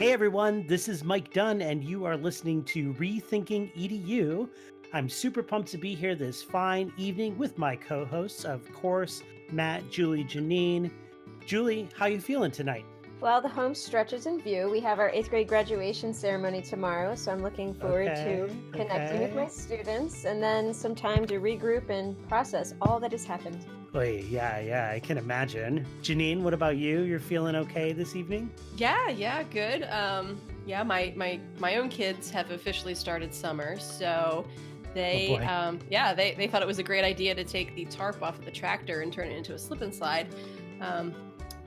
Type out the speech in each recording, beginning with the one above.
Hey everyone, this is Mike Dunn, and you are listening to Rethinking EDU. I'm super pumped to be here this fine evening with my co-hosts, of course, Matt, Julie, Janine. Julie, how you feeling tonight? Well, the home stretch is in view. We have our 8th grade graduation ceremony tomorrow, so I'm looking forward to connecting with my students and then some time to regroup and process all that has happened. Oy, yeah, I can imagine. Janine, what about you? You're feeling okay this evening? Yeah, good. My own kids have officially started summer, so they they thought it was a great idea to take the tarp off of the tractor and turn it into a slip and slide.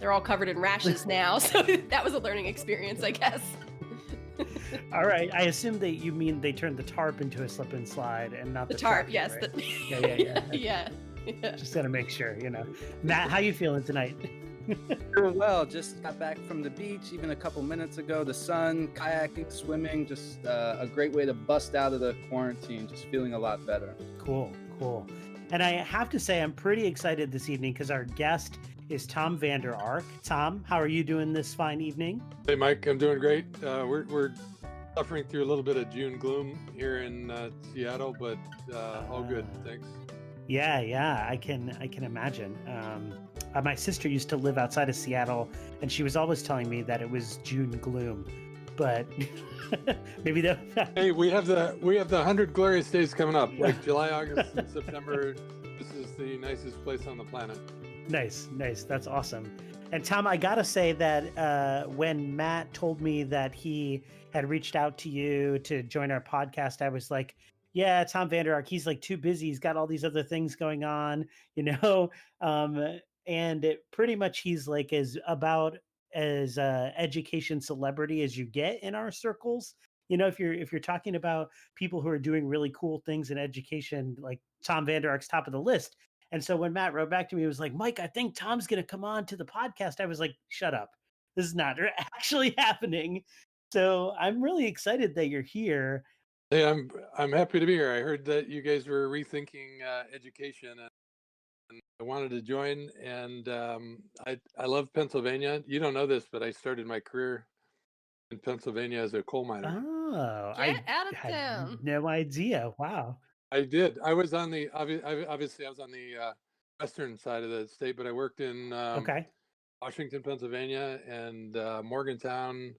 They're all covered in rashes now, so that was a learning experience, I guess. All right, I assume that you mean they turned the tarp into a slip and slide and not the tarp. tractor, Yes. Right? Yeah. Just gotta make sure, Matt, how you feeling tonight? Doing well. Just got back from the beach even a couple minutes ago. The sun, kayaking, swimming, just a great way to bust out of the quarantine. Just feeling a lot better. Cool. And I have to say, I'm pretty excited this evening because our guest is Tom Vander Ark. Tom, how are you doing this fine evening? Hey, Mike, I'm doing great. We're suffering through a little bit of June gloom here in Seattle, but all good. Thanks. Yeah, I can imagine. My sister used to live outside of Seattle, and she was always telling me that it was June gloom, but maybe that. Hey, we have the 100 glorious days coming up, like July, August, and September. This is the nicest place on the planet. Nice. That's awesome. And Tom, I gotta say that when Matt told me that he had reached out to you to join our podcast, I was like, yeah, Tom Vander Ark, he's like too busy. He's got all these other things going on, and pretty much he's like as education celebrity as you get in our circles. If you're talking about people who are doing really cool things in education, like Tom Vander Ark's top of the list. And so when Matt wrote back to me, he was like, Mike, I think Tom's going to come on to the podcast. I was like, shut up. This is not actually happening. So I'm really excited that you're here. Hey, I'm happy to be here. I heard that you guys were rethinking education, and I wanted to join. And I love Pennsylvania. You don't know this, but I started my career in Pennsylvania as a coal miner. Oh, Get out of had town. no idea. Wow. I did. I was on the obviously I was on the western side of the state, but I worked in Washington, Pennsylvania, and Morgantown,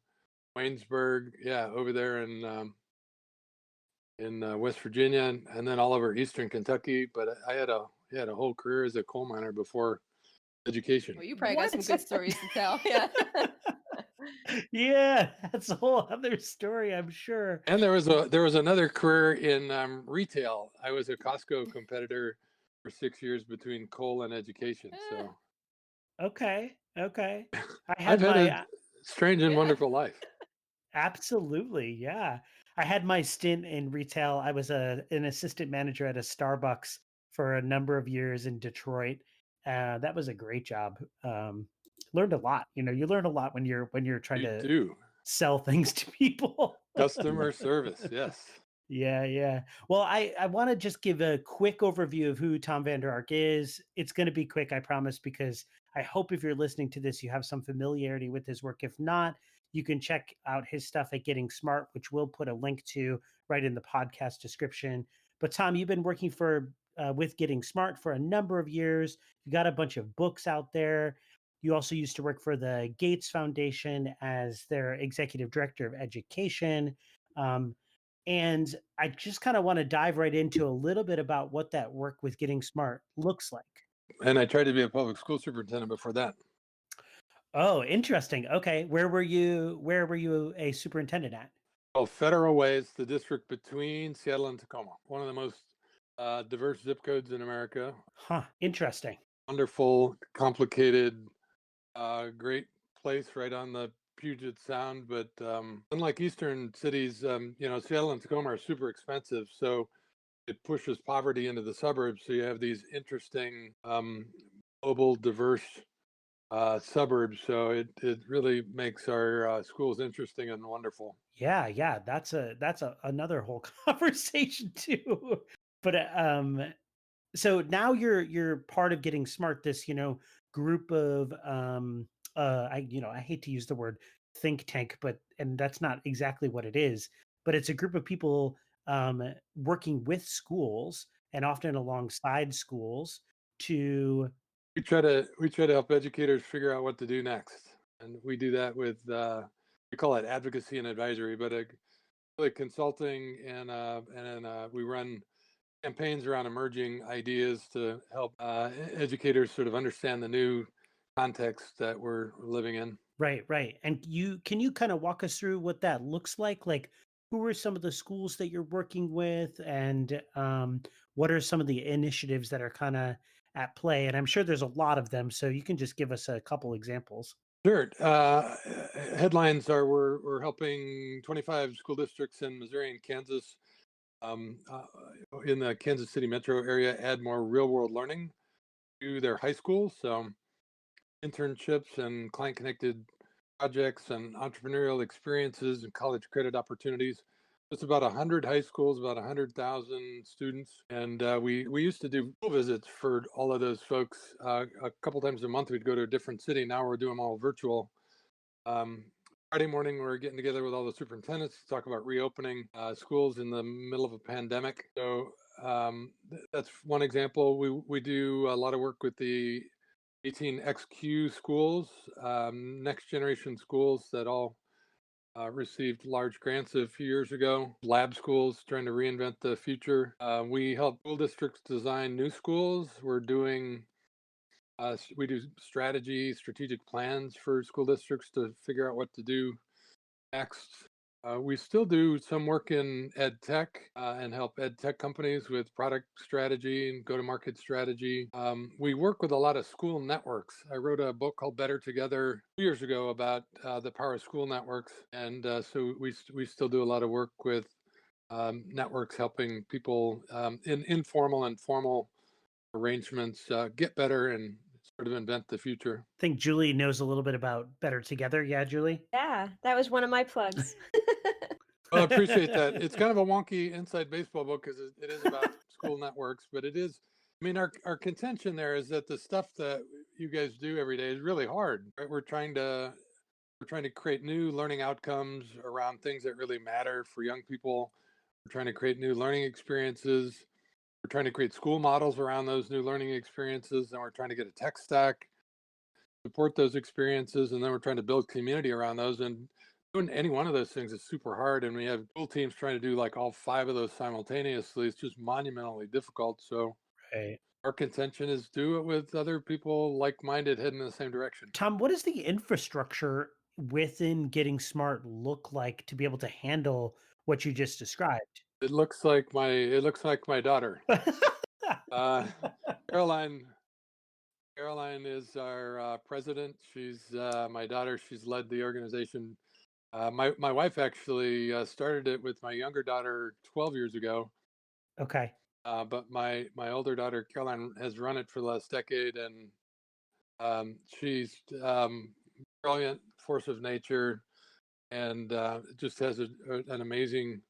Waynesburg, over there in West Virginia, and then all over Eastern Kentucky. But I had a whole career as a coal miner before education. Well, you probably got some good stories to tell. Yeah. Yeah, that's a whole other story, I'm sure. And there was another career in retail. I was a Costco competitor for 6 years between coal and education. So okay. I've had a strange and wonderful life. Absolutely, yeah. I had my stint in retail. I was an assistant manager at a Starbucks for a number of years in Detroit. That was a great job. Learned a lot. You learn a lot when you're trying to sell things to people. Customer service, yes. Yeah. Well, I want to just give a quick overview of who Tom Vander Ark is. It's going to be quick, I promise, because I hope if you're listening to this, you have some familiarity with his work. If not, you can check out his stuff at Getting Smart, which we'll put a link to right in the podcast description. But Tom, you've been working with Getting Smart for a number of years. You got a bunch of books out there. You also used to work for the Gates Foundation as their executive director of education. And I just kind of want to dive right into a little bit about what that work with Getting Smart looks like. And I tried to be a public school superintendent before that. Oh, interesting. Okay. Where were you a superintendent at? Well, Federal Way is the district between Seattle and Tacoma, one of the most diverse zip codes in America. Huh. Interesting. Wonderful, complicated, great place right on the Puget Sound. But unlike eastern cities, Seattle and Tacoma are super expensive. So it pushes poverty into the suburbs. So you have these interesting, global, diverse suburbs. So it really makes our schools interesting and wonderful. Yeah. That's another whole conversation too. But so now you're part of Getting Smart, this group of I hate to use the word think tank, and that's not exactly what it is, but it's a group of people working with schools and often alongside schools to. We try to help educators figure out what to do next, and we do that with we call it advocacy and advisory, but really consulting, and then we run campaigns around emerging ideas to help educators sort of understand the new context that we're living in. Right. And can you kind of walk us through what that looks like? Like, who are some of the schools that you're working with, and what are some of the initiatives that are kind of at play? And I'm sure there's a lot of them, so you can just give us a couple examples. Sure. Headlines are we're helping 25 school districts in Missouri and Kansas, in the Kansas City metro area, add more real world learning to their high schools. So internships and client connected projects and entrepreneurial experiences and college credit opportunities. It's about 100 high schools, about 100,000 students. And we used to do school visits for all of those folks. A couple times a month, we'd go to a different city. Now we're doing them all virtual. Friday morning, we're getting together with all the superintendents to talk about reopening schools in the middle of a pandemic. So that's one example. We do a lot of work with the 18XQ schools, next generation schools that all received large grants a few years ago. Lab schools trying to reinvent the future. We help school districts design new schools. We do strategic plans for school districts to figure out what to do next. We still do some work in ed tech and help ed tech companies with product strategy and go-to-market strategy. We work with a lot of school networks. I wrote a book called Better Together 2 years ago about the power of school networks, and so we still do a lot of work with networks helping people in informal and formal arrangements get better and sort of invent the future. I think Julie knows a little bit about Better Together. Yeah, Julie? Yeah, that was one of my plugs. Well, I appreciate that. It's kind of a wonky inside baseball book because it is about school networks, but it is. I mean, our contention there is that the stuff that you guys do every day is really hard. Right? We're trying to create new learning outcomes around things that really matter for young people. We're trying to create new learning experiences. We're trying to create school models around those new learning experiences, and we're trying to get a tech stack support those experiences, and then we're trying to build community around those. And doing any one of those things is super hard, and we have school teams trying to do like all 5 of those simultaneously. It's just monumentally difficult. So Right. our contention is do it with other people like-minded heading in the same direction. Tom, what does the infrastructure within Getting Smart look like to be able to handle what you just described? It looks like my daughter. Caroline is our president. She's my daughter. She's led the organization. My wife actually started it with my younger daughter 12 years ago. Okay. But my older daughter Caroline has run it for the last decade, and she's brilliant, force of nature, and just has an amazing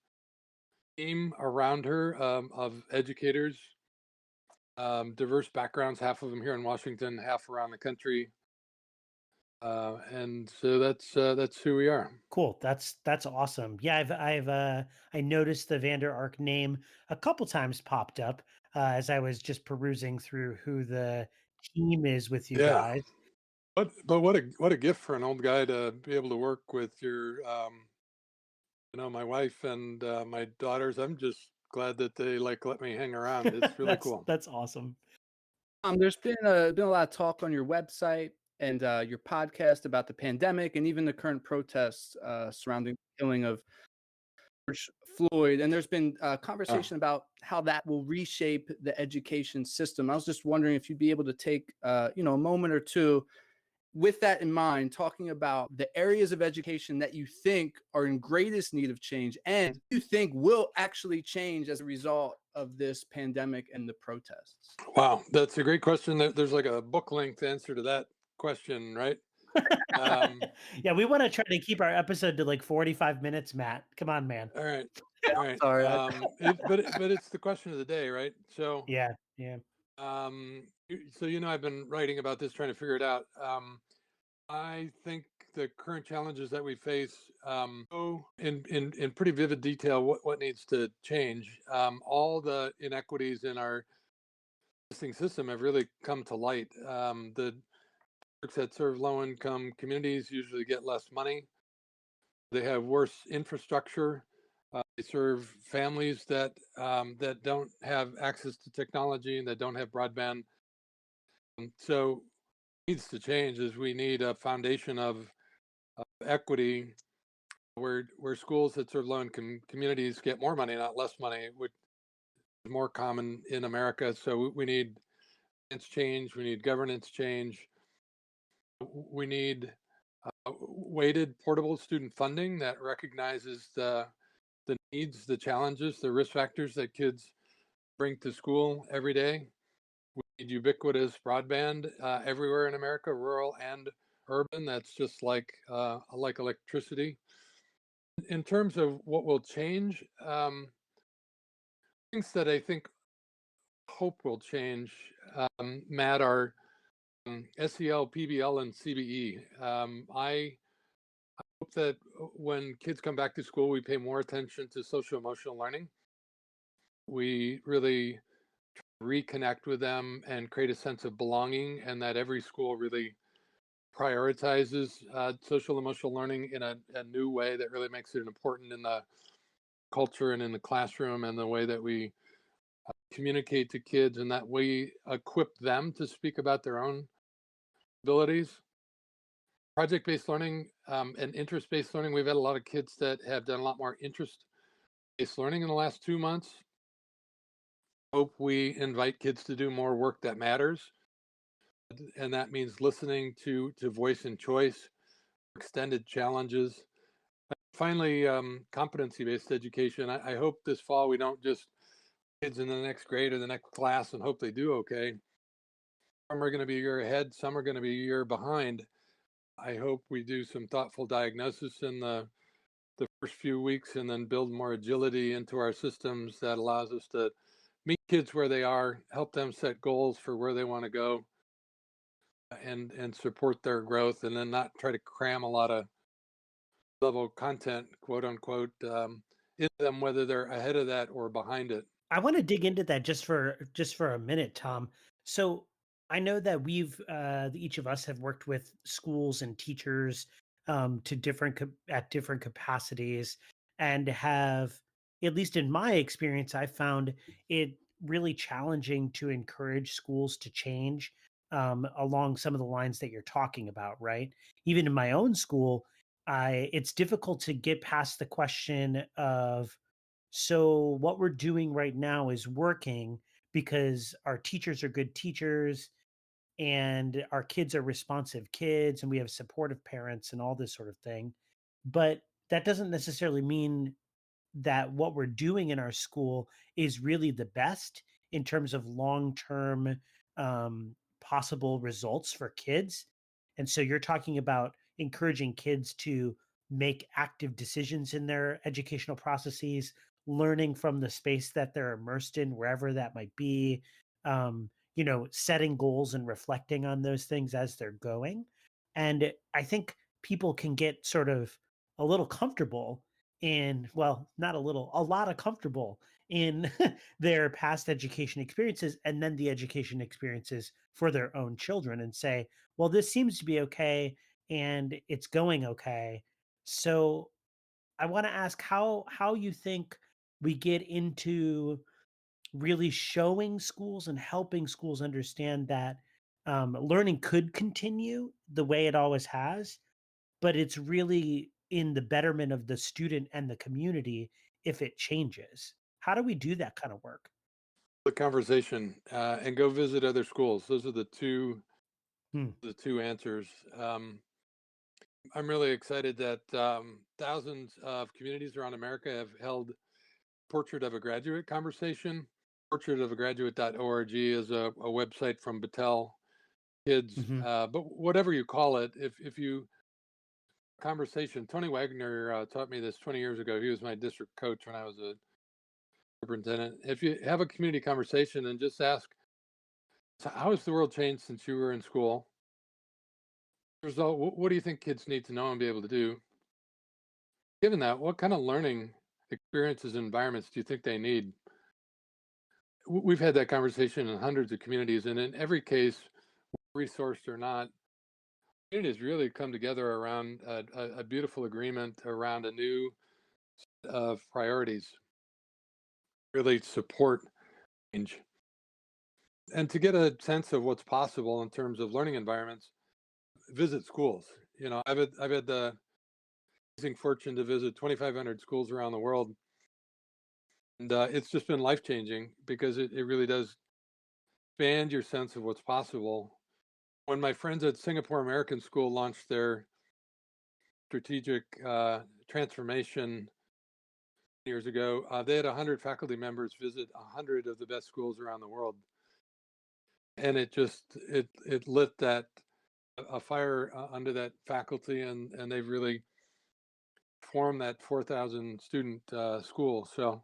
team around her of educators, diverse backgrounds, half of them here in Washington, half around the country. And so that's who we are. Cool. That's awesome. Yeah, I noticed the Vander Ark name a couple times popped up as I was just perusing through who the team is with you guys. But what a gift for an old guy to be able to work with your my wife and my daughters. I'm just glad that they let me hang around. It's really cool. That's awesome. There's been a lot of talk on your website and your podcast about the pandemic and even the current protests surrounding the killing of George Floyd. And there's been conversation about how that will reshape the education system. I was just wondering if you'd be able to take a moment or two with that in mind, talking about the areas of education that you think are in greatest need of change and you think will actually change as a result of this pandemic and the protests. Wow, that's a great question. There's like a book length answer to that question, right? Yeah, we want to try to keep our episode to like 45 minutes, Matt. Come on, man. All right. Sorry. But it's the question of the day, right? So yeah. So I've been writing about this, trying to figure it out. I think the current challenges that we face in pretty vivid detail what needs to change. All the inequities in our existing system have really come to light. The networks that serve low-income communities usually get less money. They have worse infrastructure. They serve families that don't have access to technology and that don't have broadband. So needs to change is we need a foundation of equity where schools that serve low-income communities get more money, not less money, which is more common in America. So we need change. We need governance change. We need weighted portable student funding that recognizes the needs, the challenges, the risk factors that kids bring to school every day. We need ubiquitous broadband everywhere in America, rural and urban. That's just like electricity. In terms of what will change, things that I think hope will change, Matt, are SEL, PBL, and CBE. I hope that when kids come back to school, we pay more attention to social emotional learning. We really reconnect with them and create a sense of belonging, and that every school really prioritizes social emotional learning in a new way that really makes it important in the culture and in the classroom, and the way that we communicate to kids, and that we equip them to speak about their own abilities. Project-based learning and interest-based learning. We've had a lot of kids that have done a lot more interest-based learning in the last 2 months. Hope we invite kids to do more work that matters. And that means listening to voice and choice, extended challenges. Finally, competency-based education. I hope this fall we don't just kids in the next grade or the next class and hope they do okay. Some are going to be a year ahead, some are going to be a year behind. I hope we do some thoughtful diagnosis in the first few weeks, and then build more agility into our systems that allows us to meet kids where they are, help them set goals for where they want to go, and support their growth, and then not try to cram a lot of level content, quote unquote, in them, whether they're ahead of that or behind it. I want to dig into that just for a minute, Tom. So I know that each of us have worked with schools and teachers to at different capacities, and have, at least in my experience, I found it really challenging to encourage schools to change along some of the lines that you're talking about, right? Even in my own school, it's difficult to get past the question of, so what we're doing right now is working because our teachers are good teachers, and our kids are responsive kids, and we have supportive parents and all this sort of thing. But that doesn't necessarily mean that what we're doing in our school is really the best in terms of long-term possible results for kids. And so you're talking about encouraging kids to make active decisions in their educational processes, learning from the space that they're immersed in, wherever that might be, setting goals and reflecting on those things as they're going. And I think people can get sort of a little comfortable in, well, not a little, a lot of comfortable in their past education experiences, and then the education experiences for their own children, and say, well, this seems to be okay and it's going okay. So I want to ask how you think we get into really showing schools and helping schools understand that learning could continue the way it always has, but it's really in the betterment of the student and the community if it changes. How do we do that kind of work? The conversation and go visit other schools. Those are the Hmm. answers. I'm really excited that thousands of communities around America have held Portrait of a Graduate conversation. Portraitofagraduate.org is a website from Battelle Kids, Hmm. but whatever you call it, if you conversation, Tony Wagner taught me this 20 years ago. He was my district coach when I was a superintendent. If you have a community conversation and just ask, so how has the world changed since you were in school? result, what do you think kids need to know and be able to do? Given that, what kind of learning experiences and environments do you think they need? We've had that conversation in hundreds of communities, and in every case, resourced or not, communities really come together around a beautiful agreement around a new set of priorities, really support change. And to get a sense of what's possible in terms of learning environments, visit schools. I've had the amazing fortune to visit 2,500 schools around the world, and it's just been life changing because it really does expand your sense of what's possible. When my friends at Singapore American School launched their strategic transformation years ago, they had 100 faculty members visit 100 of the best schools around the world, and it lit that a fire under that faculty, and they've really formed that 4,000 student school. So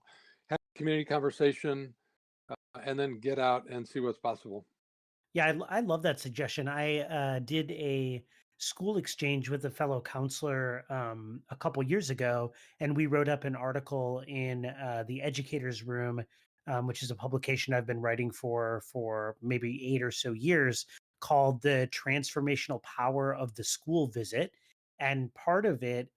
have a community conversation, and then get out and see what's possible. Yeah, I love that suggestion. I did a school exchange with a fellow counselor a couple years ago, and we wrote up an article in the Educators Room, which is a publication I've been writing for maybe 8 or so years, called "The Transformational Power of the School Visit." And part of it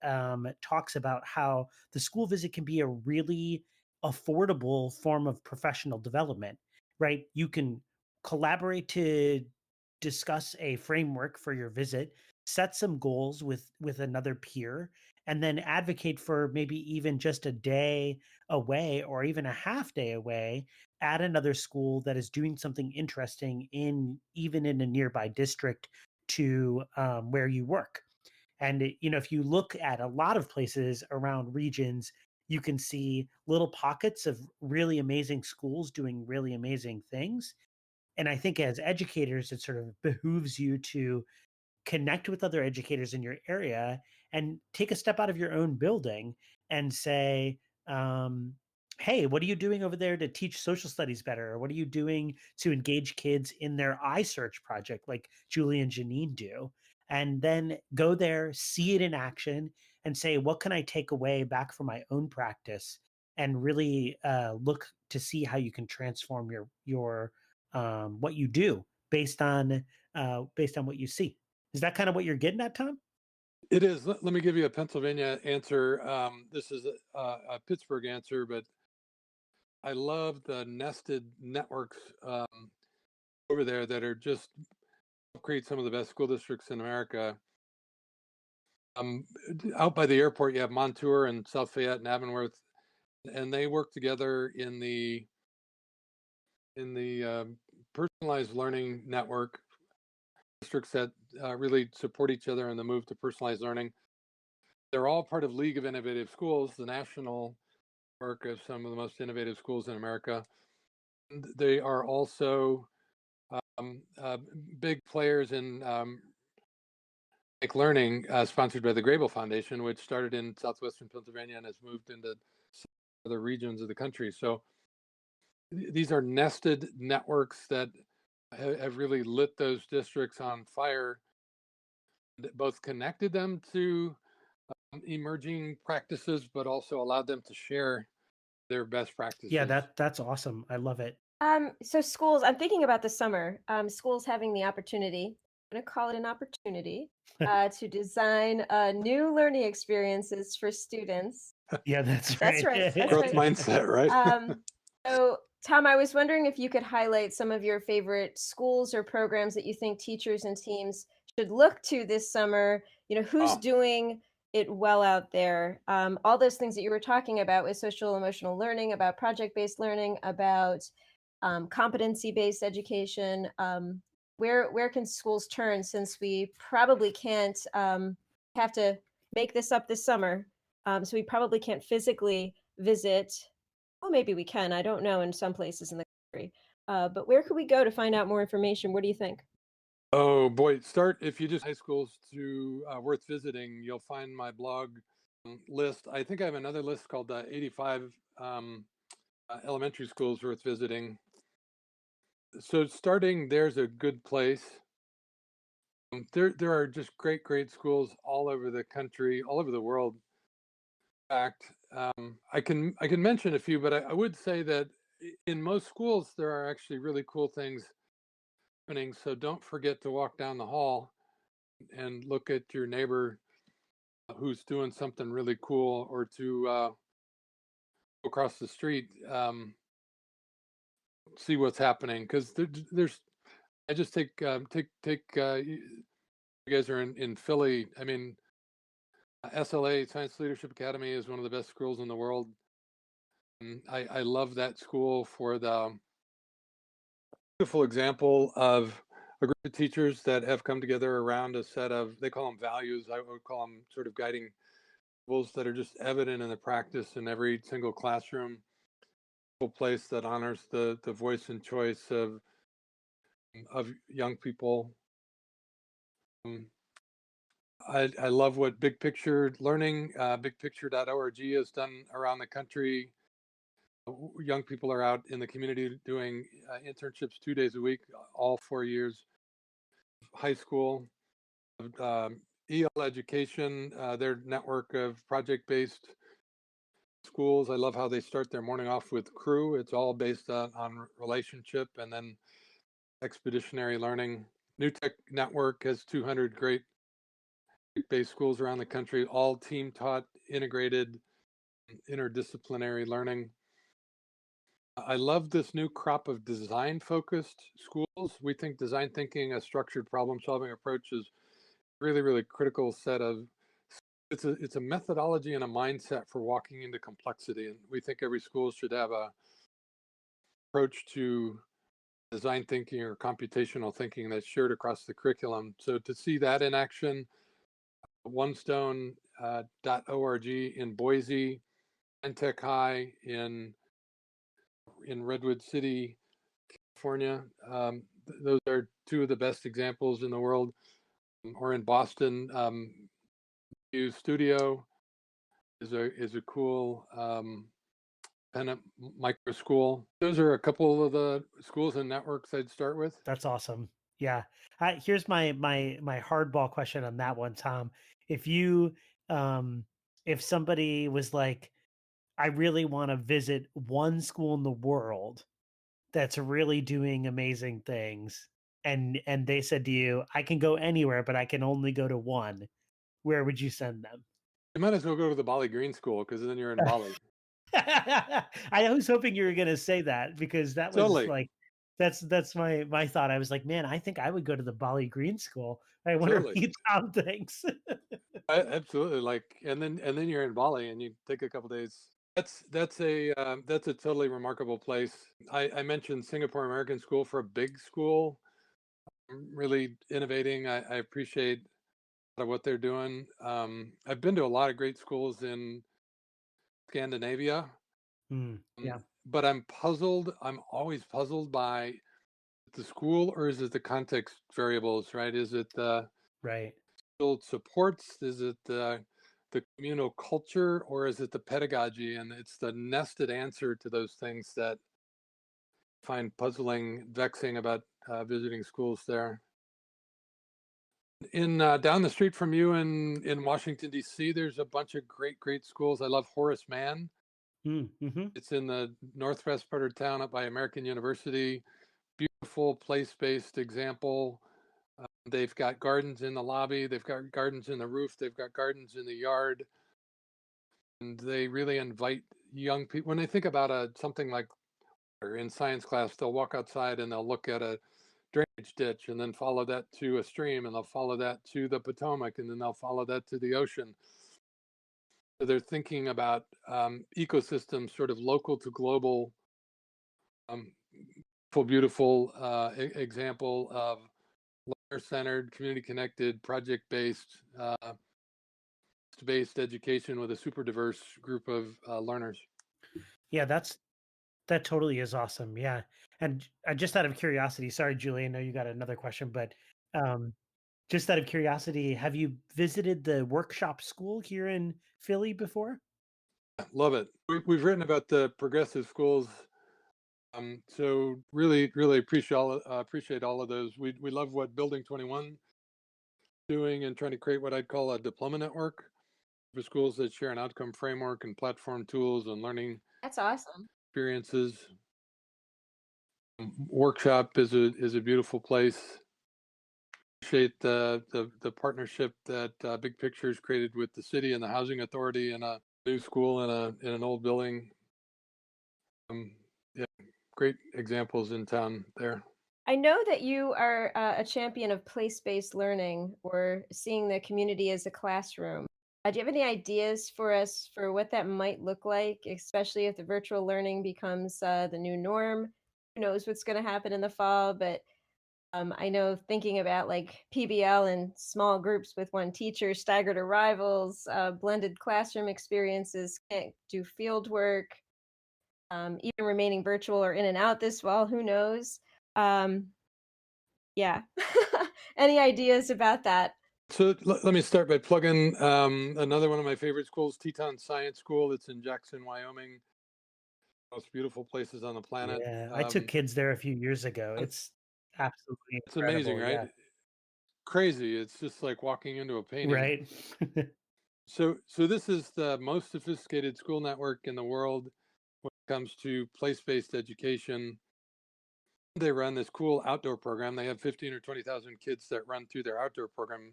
talks about how the school visit can be a really affordable form of professional development, right? You can collaborate to discuss a framework for your visit, set some goals with another peer, and then advocate for maybe even just a day away or even a half day away at another school that is doing something interesting in even in a nearby district to where you work. And if you look at a lot of places around regions, you can see little pockets of really amazing schools doing really amazing things. And I think as educators, it sort of behooves you to connect with other educators in your area and take a step out of your own building and say, um, hey, what are you doing over there to teach social studies better? Or what are you doing to engage kids in their iSearch project, like Julie and Janine do? And then go there, see it in action, and say, what can I take away back from my own practice? And really look to see how you can transform your what you do based on what you see. Is that kind of what you're getting at, Tom? It is. Let me give you a Pennsylvania answer. This is a Pittsburgh answer, but I love the nested networks over there that are just create some of the best school districts in America. Um, Out by the airport, you have Montour and South Fayette and Avonworth, and they work together in the personalized learning network districts that really support each other in the move to personalized learning. They're all part of League of Innovative Schools, the national work of some of the most innovative schools in America. And they are also um, uh, big players in learning, sponsored by the Grable Foundation, which started in southwestern Pennsylvania and has moved into other regions of the country. So these are nested networks that have really lit those districts on fire, that both connected them to emerging practices, but also allowed them to share their best Yeah, practices. that's awesome. I love it. So schools, I'm thinking about the summer, schools having the opportunity, I'm going to call it an opportunity, to design new learning experiences for students. Yeah, that's That's right. right. That's Growth right. mindset, right? So, Tom, I was wondering if you could highlight some of your favorite schools or programs that you think teachers and teams should look to this summer. Who's Oh, doing it well out there? All those things that you were talking about with social emotional learning, about project-based learning, about competency-based education. Where can schools turn, since we probably can't have to make this up this summer? So we probably can't physically visit. Well, maybe we can. I don't know in some places in the country. But where could we go to find out more information? What do you think? oh boy! Start if you just high schools to worth visiting. You'll find my blog list. I think I have another list called 85 elementary schools worth visiting. So starting there's a good place. There are just great schools all over the country, all over the world. In fact, I can mention a few, but I would say that in most schools there are actually really cool things happening. So don't forget to walk down the hall and look at your neighbor who's doing something really cool, or to across the street, see what's happening, because there's. I just take. You guys are in Philly. I mean, SLA, Science Leadership Academy, is one of the best schools in the world. And I love that school for the beautiful example of a group of teachers that have come together around a set of, they call them values. I would call them sort of guiding rules that are just evident in the practice in every single classroom. A place that honors the voice and choice of young people. Um, I love what Big Picture Learning, bigpicture.org has done around the country. Young people are out in the community doing internships 2 days a week, all 4 years. High school, EL education, their network of project-based schools. I love how they start their morning off with crew. It's all based on relationship, and then expeditionary learning. New Tech Network has 200 great based schools around the country, all team taught, integrated, interdisciplinary learning. I love this new crop of design focused schools. We think design thinking, a structured problem solving approach, is really critical set of, it's a methodology and a mindset for walking into complexity. And we think every school should have a approach to design thinking or computational thinking that's shared across the curriculum. So to see that in action, onestone.org in Boise, and Tech High in Redwood City, California. Those are two of the best examples in the world. Or in Boston, U Studio is a cool independent micro school. Those are a couple of the schools and networks I'd start with. That's awesome. Yeah. Here's my hardball question on that one, Tom. If you if somebody was like, I really want to visit one school in the world that's really doing amazing things, and they said to you, I can go anywhere, but I can only go to one, where would you send them? You might as well go to the Bali Green School, because then you're in Bali. I was hoping you were going to say that, because that was Totally. like, that's my thought. I was like, man, I think I would go to the Bali Green School. I wonder Totally. what Tom thinks. Absolutely. Like, and then you're in Bali and you take a couple days. That's a totally remarkable place. I mentioned Singapore American School for a big school, really innovating. I appreciate a lot of what they're doing. I've been to a lot of great schools in Scandinavia, Yeah. but I'm puzzled. I'm always puzzled by the school, or is it the context variables, right? Is it the Right. supports? Is it the communal culture, or is it the pedagogy? And it's the nested answer to those things that I find puzzling, vexing about visiting schools there. In down the street from you in Washington D.C., there's a bunch of great schools. I love Horace Mann. Mm-hmm. It's in the northwest part of town, up by American University. Beautiful place-based example. They've got gardens in the lobby. They've got gardens in the roof. They've got gardens in the yard. And they really invite young people. When they think about something like in science class, they'll walk outside and they'll look at a drainage ditch, and then follow that to a stream, and they'll follow that to the Potomac, and then they'll follow that to the ocean. So they're thinking about ecosystems, sort of local to global. Beautiful example of learner-centered, community-connected, project-based, based education with a super diverse group of learners. Yeah, that totally is awesome. Yeah. And just out of curiosity, sorry, Julie, I know you got another question, but um, just out of curiosity, have you visited the workshop school here in Philly before? Love it. We've written about the progressive schools. So really appreciate all of those. We love what Building 21 doing and trying to create what I'd call a diploma network for schools that share an outcome framework and platform tools and learning That's awesome. experiences. Workshop is a beautiful place. Appreciate the partnership that Big Pictures created with the city and the housing authority and a new school in an old building. Yeah, great examples in town there. I know that you are a champion of place-based learning or seeing the community as a classroom. Do you have any ideas for us for what that might look like, especially if the virtual learning becomes the new norm? Who knows what's going to happen in the fall, but I know thinking about like PBL and small groups with one teacher, staggered arrivals, blended classroom experiences, can't do field work, even remaining virtual or in and out this fall, who knows? Yeah. Any ideas about that? So let me start by plugging another one of my favorite schools, Teton Science School. It's in Jackson, Wyoming. Most beautiful places on the planet. Yeah, I took kids there a few years ago. It's absolutely it's amazing, incredible. right? Yeah. Crazy. It's just like walking into a painting. Right. So this is the most sophisticated school network in the world when it comes to place-based education. They run this cool outdoor program. They have 15 or 20,000 kids that run through their outdoor program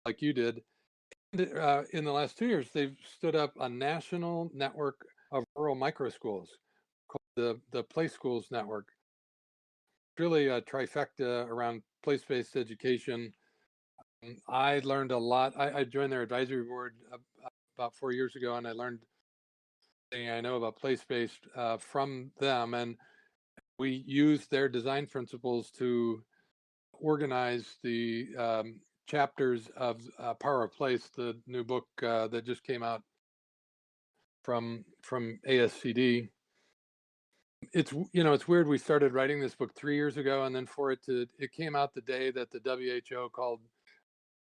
like you did. And, in the last 2 years, they've stood up a national network of rural micro schools called the Place Schools Network. Really a trifecta around place-based education. I learned a lot. I joined their advisory board about 4 years ago, and I learned everything I know about place-based from them. And we used their design principles to organize the chapters of Power of Place, the new book that just came out from ASCD. It's it's weird. We started writing this book 3 years ago, and then it came out the day that the WHO called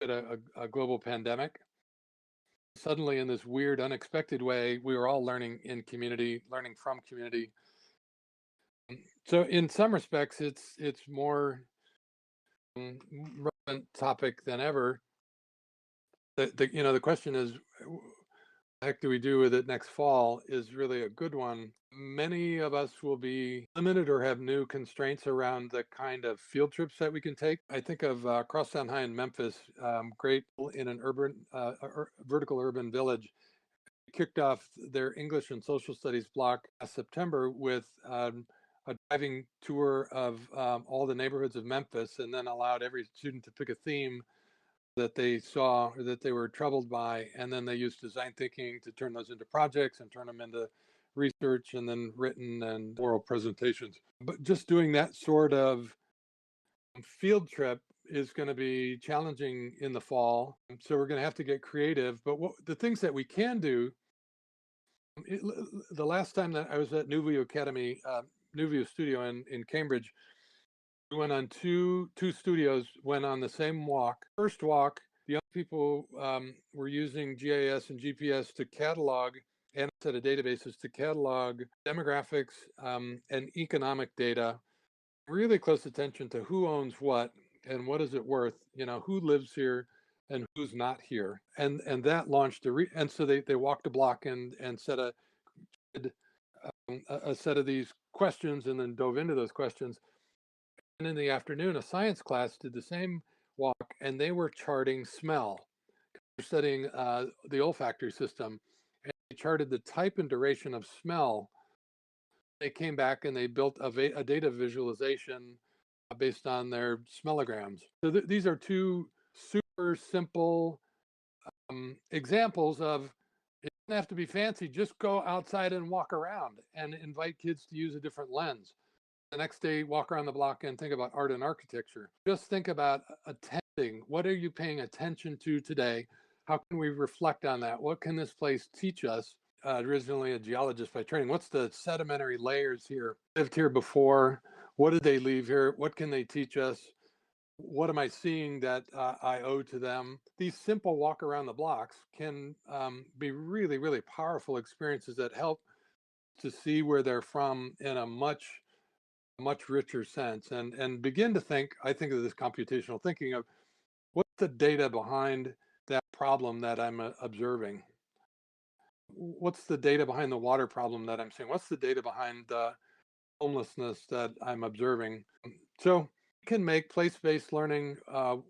it a global pandemic. Suddenly, in this weird, unexpected way, we were all learning in community, learning from community. So, in some respects, it's more relevant topic than ever. The question is, what the heck do we do with it next fall is really a good one. Many of us will be limited or have new constraints around the kind of field trips that we can take. I think of Crosstown High in Memphis, great in an urban, vertical urban village. Kicked off their English and social studies block last September with a driving tour of all the neighborhoods of Memphis, and then allowed every student to pick a theme that they saw or that they were troubled by, and then they used design thinking to turn those into projects and turn them into research and then written and oral presentations. But just doing that sort of field trip is going to be challenging in the fall, so we're going to have to get creative. But the things that we can do, the last time that I was at Nuvio Academy, Nuvio Studio in Cambridge, we went on two studios, went on the same walk. First walk, the young people were using GIS and GPS to catalog and a set of databases to catalog demographics and economic data. Really close attention to who owns what and what is it worth, who lives here and who's not here. And that launched and so they walked a block and set a set of these questions and then dove into those questions. And in the afternoon, a science class did the same walk, and they were charting smell. They're studying the olfactory system, and they charted the type and duration of smell. They came back and they built a data visualization based on their smellograms. So these are two super simple examples of it doesn't have to be fancy. Just go outside and walk around and invite kids to use a different lens. The next day, walk around the block and think about art and architecture. Just think about attending. What are you paying attention to today? How can we reflect on that? What can this place teach us? Originally a geologist by training. What's the sedimentary layers here? Lived here before. What did they leave here? What can they teach us? What am I seeing that I owe to them? These simple walk around the blocks can be really, really powerful experiences that help to see where they're from in a much richer sense and begin to think, I think of this computational thinking of what the data behind that problem that I'm observing? What's the data behind the water problem that I'm seeing? What's the data behind the homelessness that I'm observing? So we can make place-based learning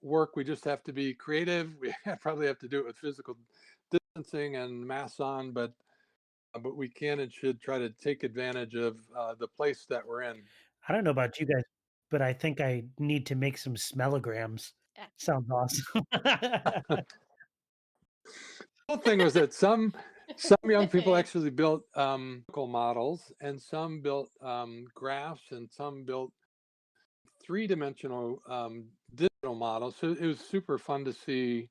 work. We just have to be creative. We probably have to do it with physical distancing and masks on, but we can and should try to take advantage of the place that we're in. I don't know about you guys, but I think I need to make some smellograms. Yeah. Sounds awesome. The whole thing was that some young people actually built models, and some built graphs, and some built three-dimensional digital models. So it was super fun to see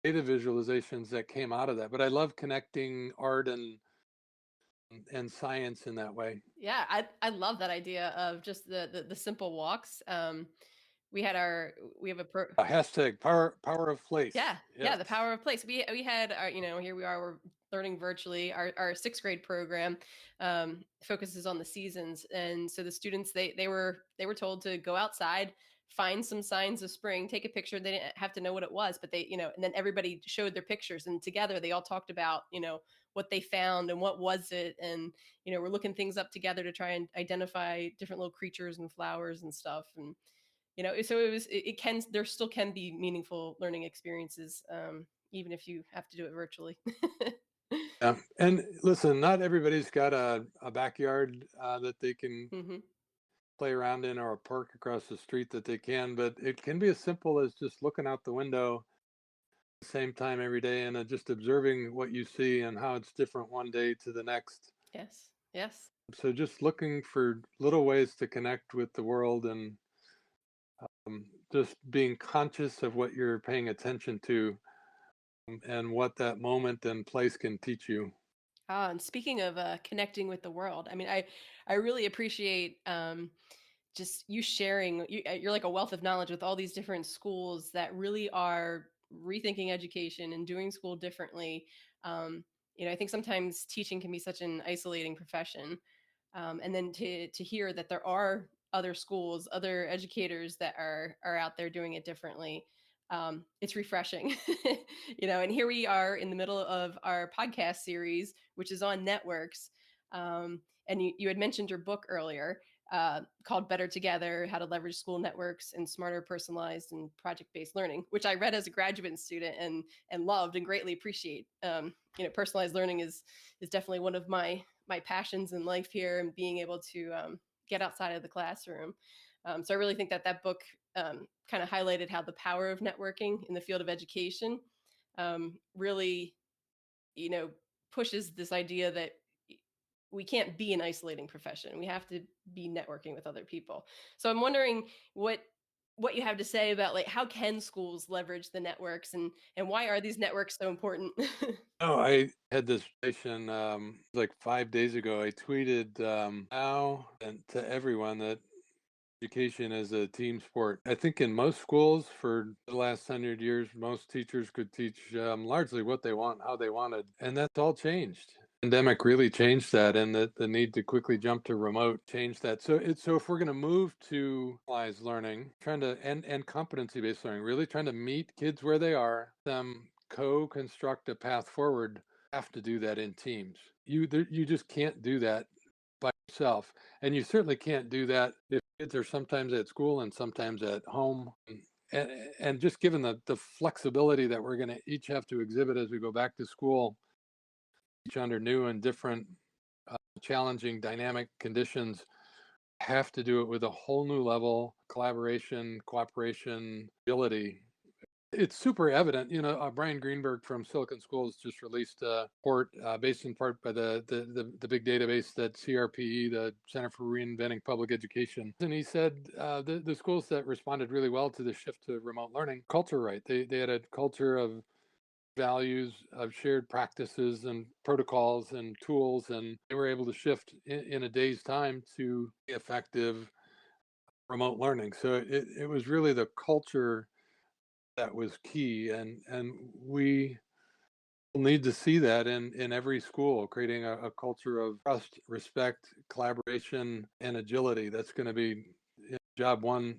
data visualizations that came out of that. But I love connecting art and science in that way. Yeah, I love that idea of just the simple walks. We have A hashtag power of place. Yeah, the power of place. We had our, here we are, we're learning virtually. Our sixth grade program focuses on the seasons, and so the students they were told to go outside, find some signs of spring, take a picture. They didn't have to know what it was, but they, and then everybody showed their pictures, and together they all talked about, what they found and what was it, and we're looking things up together to try and identify different little creatures and flowers and stuff. And so there still can be meaningful learning experiences, even if you have to do it virtually. Yeah, and listen, not everybody's got a backyard that they can play around in, or a park across the street that they can, but it can be as simple as just looking out the window at the same time every day, and just observing what you see and how it's different one day to the next. Yes. So just looking for little ways to connect with the world, and just being conscious of what you're paying attention to, and what that moment and place can teach you. And speaking of connecting with the world, I mean, I really appreciate just you sharing. You're like a wealth of knowledge with all these different schools that really are rethinking education and doing school differently. I think sometimes teaching can be such an isolating profession, and then to hear that there are other schools, other educators that are out there doing it differently. It's refreshing. And here we are in the middle of our podcast series, which is on networks. And you had mentioned your book earlier, called Better Together: How to Leverage School Networks and Smarter, Personalized, and Project-Based Learning, which I read as a graduate student and loved and greatly appreciate. Personalized learning is definitely one of my passions in life here, and being able to get outside of the classroom. So I really think that book kind of highlighted how the power of networking in the field of education really, pushes this idea that we can't be an isolating profession. We have to be networking with other people. So I'm wondering what you have to say about, like, how can schools leverage the networks, and why are these networks so important? Oh, I had this situation like 5 days ago. I tweeted now and to everyone that education is a team sport. I think in most schools for the last 100 years, most teachers could teach largely what they want, how they wanted, and that's all changed. Pandemic really changed that, and the need to quickly jump to remote changed that. So if we're going to move to personalized learning, trying to and competency-based learning, really trying to meet kids where they are, them co-construct a path forward, have to do that in teams. You just can't do that by yourself, and you certainly can't do that if kids are sometimes at school and sometimes at home. And just given the flexibility that we're going to each have to exhibit as we go back to school, each under new and different challenging dynamic conditions, have to do it with a whole new level collaboration, cooperation, ability. It's super evident. Brian Greenberg from Silicon Schools just released a report based in part by the big database that CRPE, the Center for Reinventing Public Education, and he said the schools that responded really well to the shift to remote learning, culture right. They had a culture of values, of shared practices and protocols and tools, and they were able to shift in a day's time to effective remote learning. So it was really the culture that was key, and we need to see that in every school, creating a culture of trust, respect, collaboration, and agility. That's going to be job one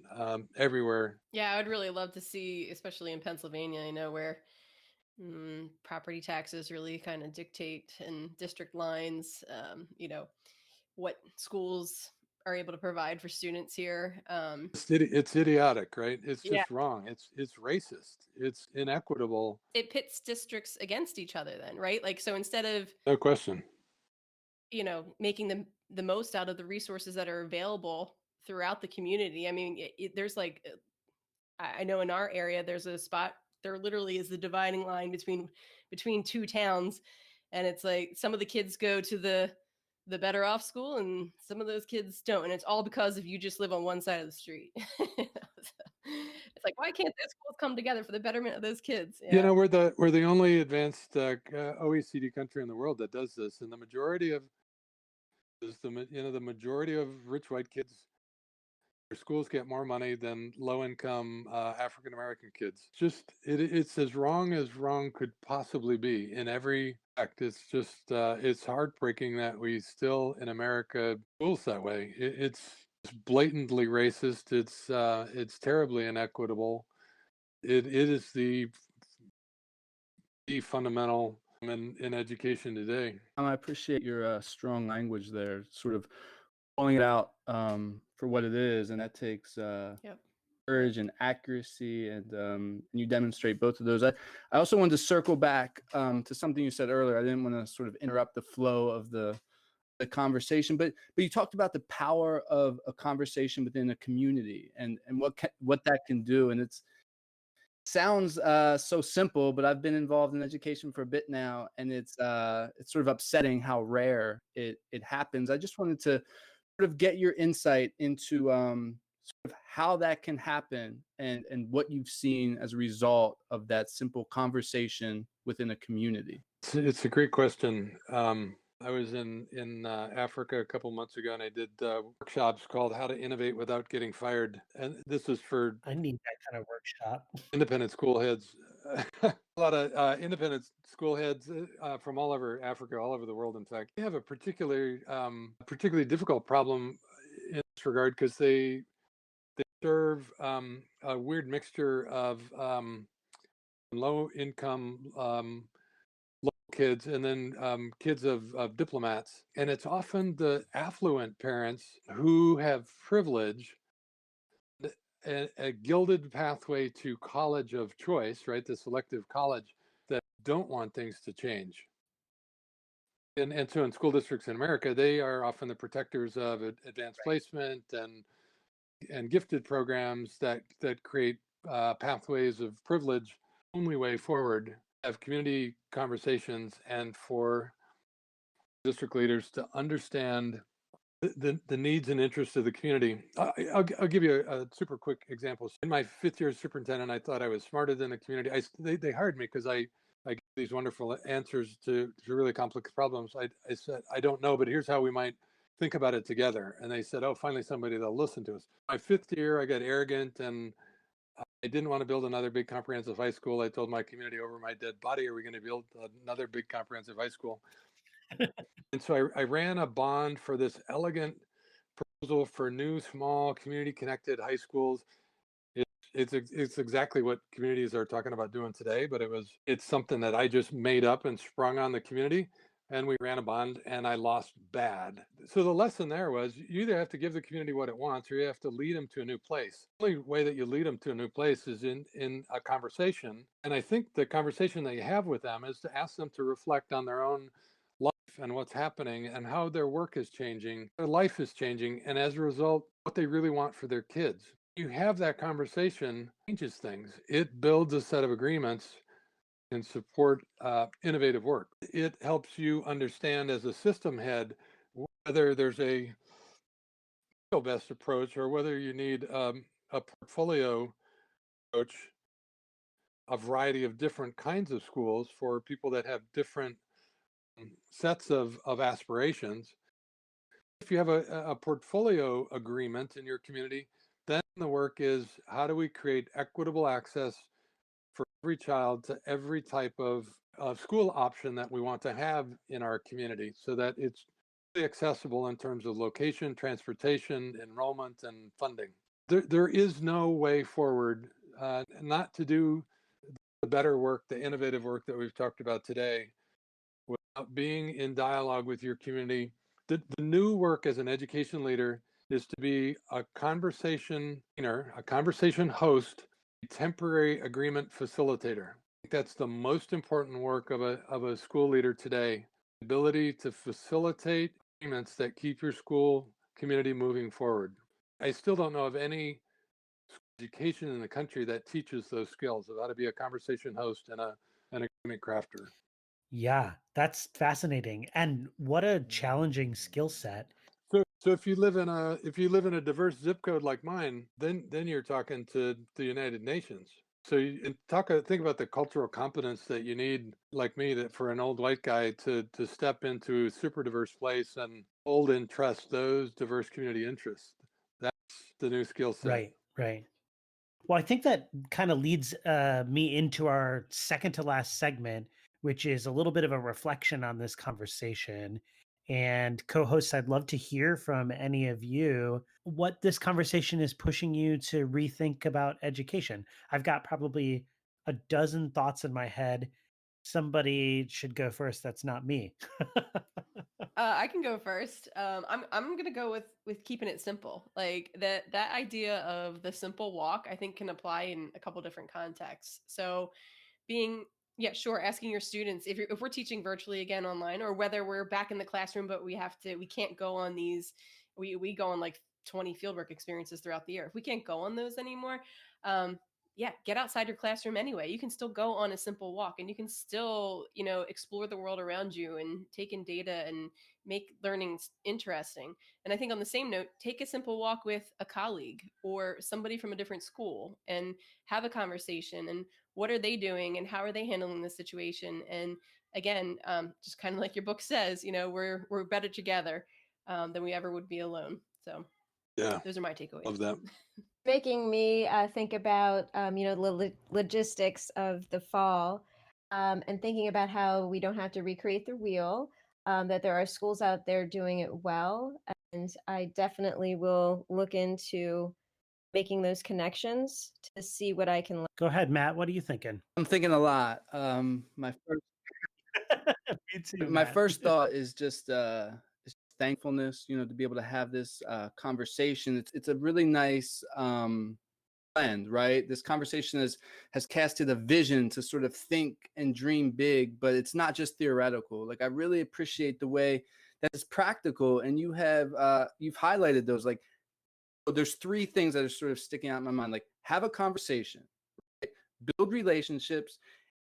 everywhere. Yeah, I would really love to see, especially in Pennsylvania, I know where property taxes really kind of dictate and district lines, what schools are able to provide for students here. It's idiotic, right? It's Yeah, just wrong. It's racist. It's inequitable. it pits districts against each other then, right? Like, so instead of, No question. making the most out of the resources that are available throughout the community. I mean, there's like, I know in our area, there's a spot, there literally is the dividing line between two towns. And it's like some of the kids go to the better off school and some of those kids don't. And it's all because of you just live on one side of the street. It's like, why can't those schools come together for the betterment of those kids? You Yeah. know, we're the only advanced OECD country in the world that does this, and the majority of the majority of rich white kids, their schools get more money than low income African American kids. It's as wrong could possibly be in every act. It's just it's heartbreaking that we still in America schools that way. It's blatantly racist. It's terribly inequitable. It is the fundamental in education today. I appreciate your strong language there, sort of calling it out for what it is, and that takes Yep. courage and accuracy, and you demonstrate both of those. I also wanted to circle back to something you said earlier. I didn't want to sort of interrupt the flow of the conversation, but you talked about the power of a conversation within a community and what that can do, and it's sounds so simple, but I've been involved in education for a bit now, and it's sort of upsetting how rare it happens. I just wanted to sort of get your insight into sort of how that can happen and what you've seen as a result of that simple conversation within a community. It's a great question. I was in Africa a couple months ago, and I did workshops called "How to Innovate Without Getting Fired," and this was for I need that kind of workshop. independent school heads. A lot of independent school heads from all over Africa, all over the world. In fact, they have a particularly difficult problem in this regard because they serve a weird mixture of low income local kids and then kids of diplomats. And it's often the affluent parents who have privilege, a gilded pathway to college of choice, right? The selective college, that don't want things to change. And so in school districts in America, they are often the protectors of advanced placement and gifted programs that create pathways of privilege. Only way forward, have community conversations and for district leaders to understand the needs and interests of the community. I'll give you a super quick example. In my 5th year as superintendent, I thought I was smarter than the community. They hired me because I give these wonderful answers to really complex problems. I said, I don't know, but here's how we might think about it together. And they said, oh, finally somebody that'll listen to us. My 5th year, I got arrogant and I didn't want to build another big comprehensive high school. I told my community, over my dead body, are we going to build another big comprehensive high school? And so I ran a bond for this elegant proposal for new, small, community-connected high schools. It's exactly what communities are talking about doing today, but it's something that I just made up and sprung on the community. And we ran a bond and I lost bad. So the lesson there was you either have to give the community what it wants or you have to lead them to a new place. The only way that you lead them to a new place is in a conversation. And I think the conversation that you have with them is to ask them to reflect on their own life and what's happening and how their work is changing, their life is changing, and as a result, what they really want for their kids. You have that conversation, changes things. It builds a set of agreements and support innovative work. It helps you understand as a system head whether there's a best approach or whether you need a portfolio approach, a variety of different kinds of schools for people that have different sets of aspirations. If you have a portfolio agreement in your community, then the work is how do we create equitable access for every child to every type of school option that we want to have in our community so that it's really accessible in terms of location, transportation, enrollment, and funding. there is no way forward not to do the better work, the innovative work that we've talked about today, without being in dialogue with your community. The new work as an education leader is to be a conversation host, a temporary agreement facilitator. I think that's the most important work of a school leader today. The ability to facilitate agreements that keep your school community moving forward. I still don't know of any education in the country that teaches those skills of how to be a conversation host and an agreement crafter. Yeah, that's fascinating. And what a challenging skill set. So if you live in a diverse zip code like mine, then you're talking to the United Nations. So think about the cultural competence that you need, like me, that for an old white guy to step into a super diverse place and hold and trust those diverse community interests. That's the new skill set. Right, right. Well, I think that kind of leads me into our second to last segment, which is a little bit of a reflection on this conversation. And co hosts, I'd love to hear from any of you what this conversation is pushing you to rethink about education. I've got probably a dozen thoughts in my head. Somebody should go first. That's not me. I can go first. I'm gonna go with keeping it simple. Like that idea of the simple walk, I think can apply in a couple different contexts. So being sure, asking your students if we're teaching virtually again online, or whether we're back in the classroom but we can't go on these, we go on like 20 fieldwork experiences throughout the year. If we can't go on those anymore, get outside your classroom anyway. You can still go on a simple walk, and you can still explore the world around you and take in data and make learning interesting. And I think on the same note, take a simple walk with a colleague or somebody from a different school and have a conversation. And what are they doing and how are they handling the situation? And again, just kind of like your book says, we're better together than we ever would be alone. So yeah, those are my takeaways. Love that. Making me think about logistics of the fall, and thinking about how we don't have to recreate the wheel, that there are schools out there doing it well, and I definitely will look into making those connections to see what I can learn. Go ahead, Matt. What are you thinking? I'm thinking a lot. My Me too, my Matt. first thought is just thankfulness, to be able to have this conversation. It's a really nice blend, right? This conversation has casted a vision to sort of think and dream big, but it's not just theoretical. Like, I really appreciate the way that it's practical, and you've highlighted those. Like, there's three things that are sort of sticking out in my mind. Like, have a conversation, right? Build relationships.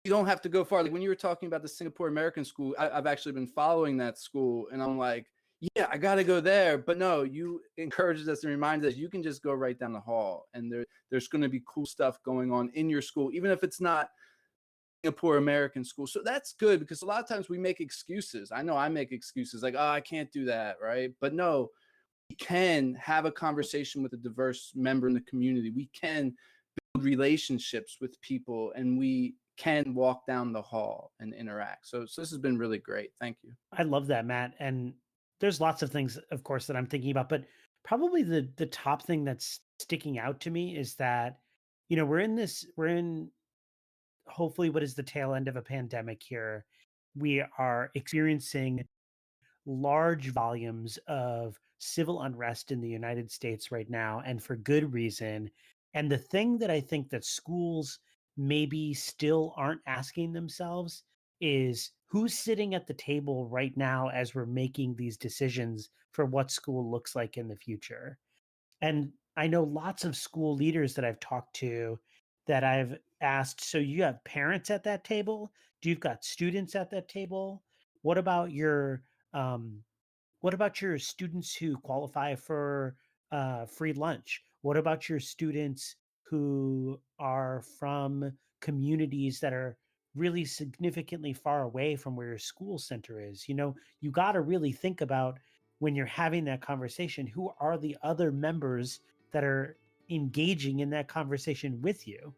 You don't have to go far. Like, when you were talking about the Singapore American school, I've actually been following that school, and I'm like, yeah, I got to go there. But no, you encouraged us and reminded us you can just go right down the hall, and there's going to be cool stuff going on in your school, even if it's not Singapore American school. So that's good, because a lot of times we make excuses. I know I make excuses like, oh, I can't do that, right? But no, we can have a conversation with a diverse member in the community. We can build relationships with people, and we can walk down the hall and interact. So this has been really great. Thank you. I love that, Matt. And there's lots of things, of course, that I'm thinking about, but probably the top thing that's sticking out to me is that, we're in hopefully what is the tail end of a pandemic here. We are experiencing large volumes of civil unrest in the United States right now, and for good reason. And the thing that I think that schools maybe still aren't asking themselves is who's sitting at the table right now as we're making these decisions for what school looks like in the future. And I know lots of school leaders that I've talked to that I've asked, so you have parents at that table? Do you've got students at that table? What about your um, what about your students who qualify for free lunch? What about your students who are from communities that are really significantly far away from where your school center is? You got to really think about when you're having that conversation, who are the other members that are engaging in that conversation with you?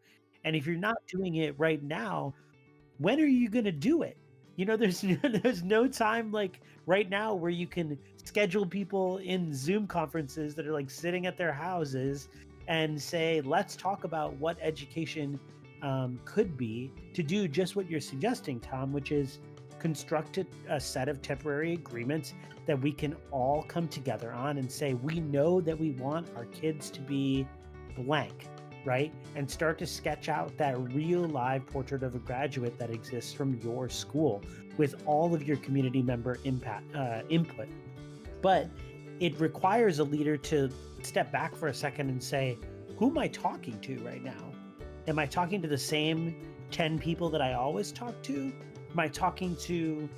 And if you're not doing it right now, when are you going to do it? There's no time like right now where you can schedule people in Zoom conferences that are like sitting at their houses and say, let's talk about what education could be to do just what you're suggesting, Tom, which is construct a set of temporary agreements that we can all come together on and say, we know that we want our kids to be blank, right? And start to sketch out that real live portrait of a graduate that exists from your school with all of your community member input. But it requires a leader to step back for a second and say, who am I talking to right now? Am I talking to the same 10 people that I always talk to? Am I talking to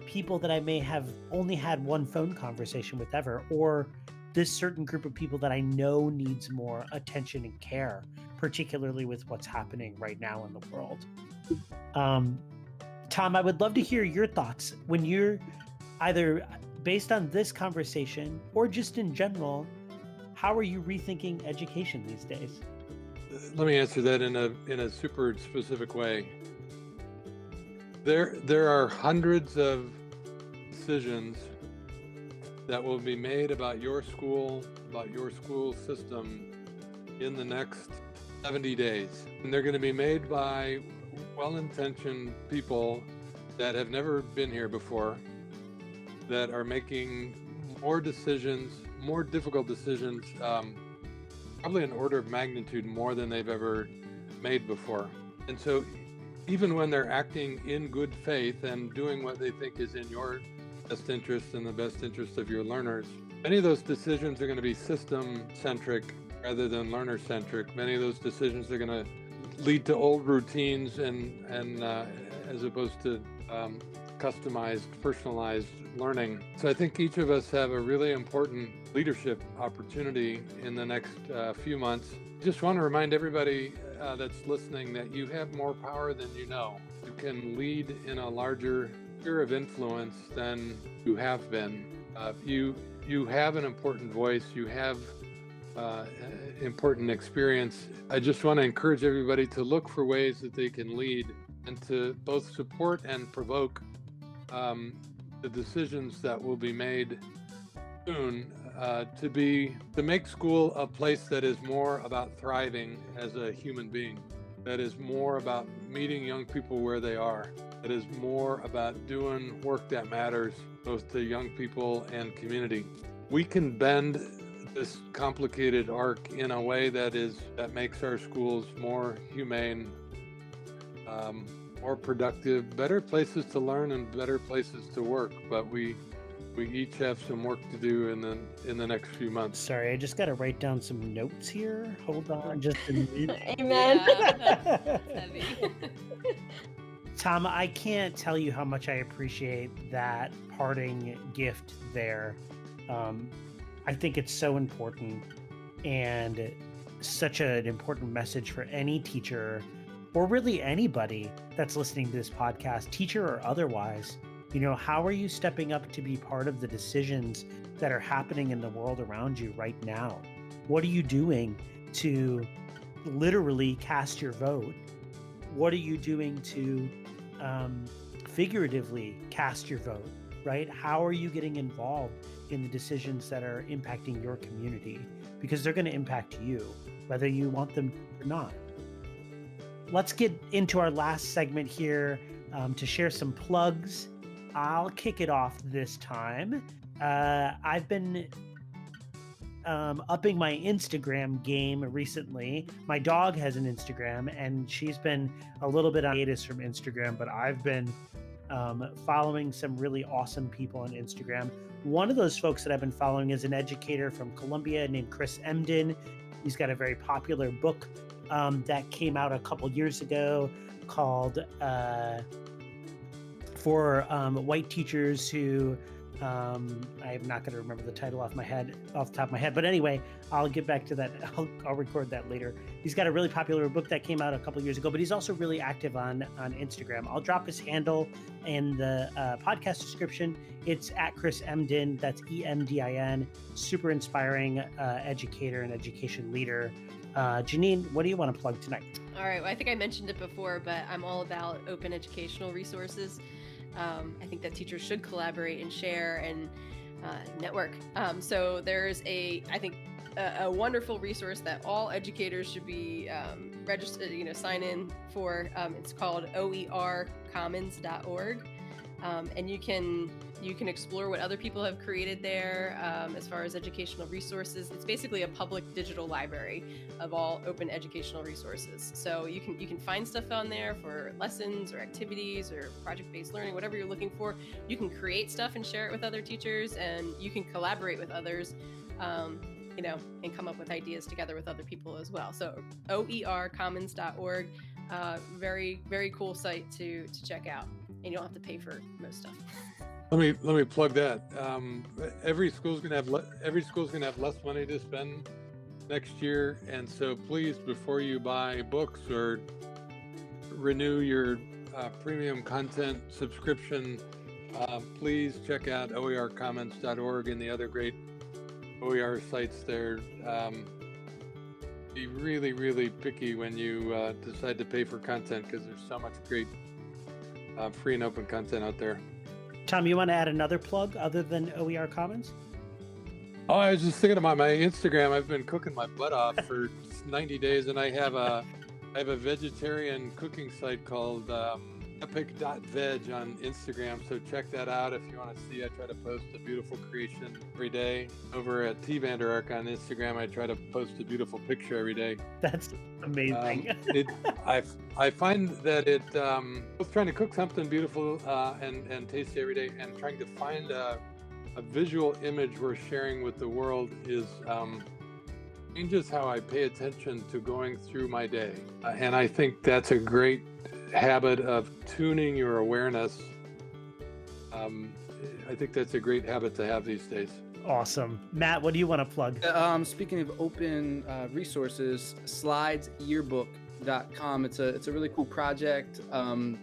people that I may have only had one phone conversation with ever, or this certain group of people that I know needs more attention and care, particularly with what's happening right now in the world? Tom, I would love to hear your thoughts when you're either based on this conversation or just in general. How are you rethinking education these days? Let me answer that in a super specific way. There are hundreds of decisions that will be made about your school system in the next 70 days. And they're going to be made by well-intentioned people that have never been here before, that are making more difficult decisions, probably an order of magnitude more than they've ever made before. And so even when they're acting in good faith and doing what they think is in your best interest and the best interest of your learners, many of those decisions are going to be system-centric rather than learner-centric. Many of those decisions are going to lead to old routines and as opposed to customized, personalized learning. So I think each of us have a really important leadership opportunity in the next few months. Just want to remind everybody that's listening that you have more power than you know. You can lead in a larger sphere of influence than you have been. You have an important voice. You have important experience. I just want to encourage everybody to look for ways that they can lead and to both support and provoke the decisions that will be made soon to make school a place that is more about thriving as a human being, that is more about meeting young people where they are, that is more about doing work that matters both to young people and community. We can bend this complicated arc in a way that makes our schools more humane, more productive, better places to learn and better places to work. But we each have some work to do in the next few months. Sorry, I just got to write down some notes here. Hold on just a minute. Amen. Yeah, that's heavy. Tom, I can't tell you how much I appreciate that parting gift there. I think it's so important and such an important message for any teacher or really anybody that's listening to this podcast, teacher or otherwise. You know, how are you stepping up to be part of the decisions that are happening in the world around you right now? What are you doing to literally cast your vote? What are you doing to figuratively cast your vote, right? How are you getting involved in the decisions that are impacting your community? Because they're going to impact you, whether you want them or not. Let's get into our last segment here to share some plugs. I'll kick it off this time. I've been upping my Instagram game recently. My dog has an Instagram, and she's been a little bit on hiatus from Instagram, but I've been following some really awesome people on Instagram. One of those folks that I've been following is an educator from Columbia named Chris Emden. He's got a very popular book that came out a couple years ago called For White Teachers Who I'm not going to remember the title off the top of my head, but anyway, I'll get back to that. I'll record that later. He's got a really popular book that came out a couple years ago, but he's also really active on Instagram. I'll drop his handle in the podcast description. It's at Chris Emdin. That's EMDIN. Super inspiring educator and education leader. Janine, what do you want to plug tonight? All right. Well, I think I mentioned it before, but I'm all about open educational resources. I think that teachers should collaborate and share and network. So there's I think a wonderful resource that all educators should be registered, sign in for. It's called oercommons.org. And you can explore what other people have created there as far as educational resources. It's basically a public digital library of all open educational resources. So you can find stuff on there for lessons or activities or project-based learning, whatever you're looking for. You can create stuff and share it with other teachers, and you can collaborate with others, and come up with ideas together with other people as well. So oercommons.org, very, very cool site to check out. And you don't have to pay for most stuff. Let me plug that. Every school's gonna have less money to spend next year, and so please, before you buy books or renew your premium content subscription, please check out oercommons.org and the other great OER sites there. Be really, really picky when you decide to pay for content, because there's so much great free and open content out there. Tom, you want to add another plug other than OER Commons? Oh, I was just thinking about my Instagram. I've been cooking my butt off for 90 days, and I have a vegetarian cooking site called epic.veg on Instagram. So check that out if you want to see. I try to post a beautiful creation every day. Over at Vander Ark on Instagram, I try to post a beautiful picture every day. That's amazing. I find that both trying to cook something beautiful and tasty every day, and trying to find a visual image worth sharing with the world changes how I pay attention to going through my day. And I think that's a great habit of tuning your awareness. I think that's a great habit to have these days. Awesome. Matt, what do you want to plug? Speaking of open resources, slidesyearbook.com. It's a really cool project.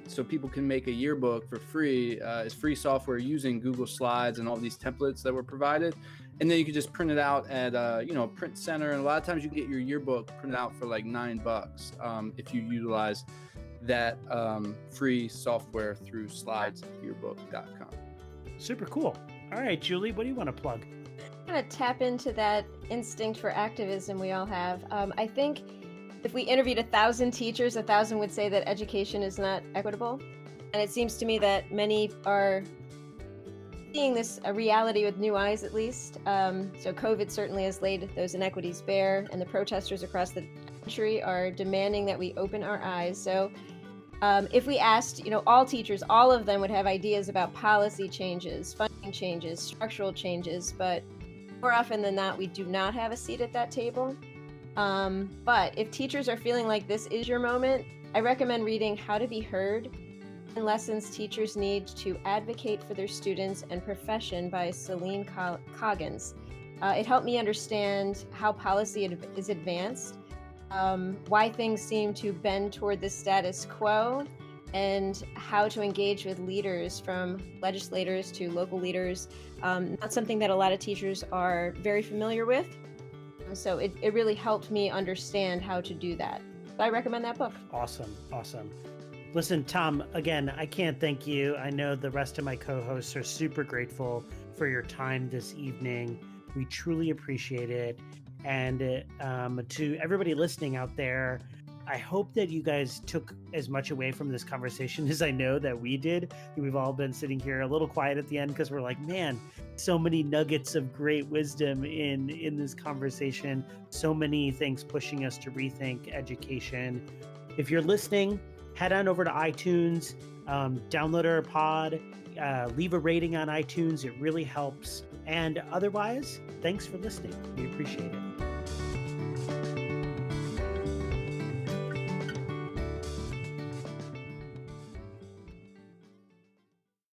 So people can make a yearbook for free. It's free software using Google Slides and all these templates that were provided. And then you can just print it out at a print center. And a lot of times you get your yearbook printed out for like $9 if you utilize that free software through slidesyearbook.com. Super cool. All right, Julie, what do you want to plug? I'm going to tap into that instinct for activism we all have. I think if we interviewed 1,000 teachers, 1,000 would say that education is not equitable. And it seems to me that many are seeing this a reality with new eyes, at least. So COVID certainly has laid those inequities bare, and the protesters across the country are demanding that we open our eyes. So if we asked, all teachers, all of them would have ideas about policy changes, funding changes, structural changes, but more often than not, we do not have a seat at that table. But if teachers are feeling like this is your moment, I recommend reading How to Be Heard and Lessons Teachers Need to Advocate for Their Students and Profession by Celine Coggins. It helped me understand how policy is advanced, why things seem to bend toward the status quo, and how to engage with leaders, from legislators to local leaders. Not something that a lot of teachers are very familiar with. So it really helped me understand how to do that. So I recommend that book. Awesome. Listen, Tom, again, I can't thank you. I know the rest of my co-hosts are super grateful for your time this evening. We truly appreciate it. And to everybody listening out there, I hope that you guys took as much away from this conversation as I know that we did. We've all been sitting here a little quiet at the end because we're like, man, so many nuggets of great wisdom in this conversation. So many things pushing us to rethink education. If you're listening, head on over to iTunes, download our pod, leave a rating on iTunes. It really helps. And otherwise, thanks for listening. We appreciate it.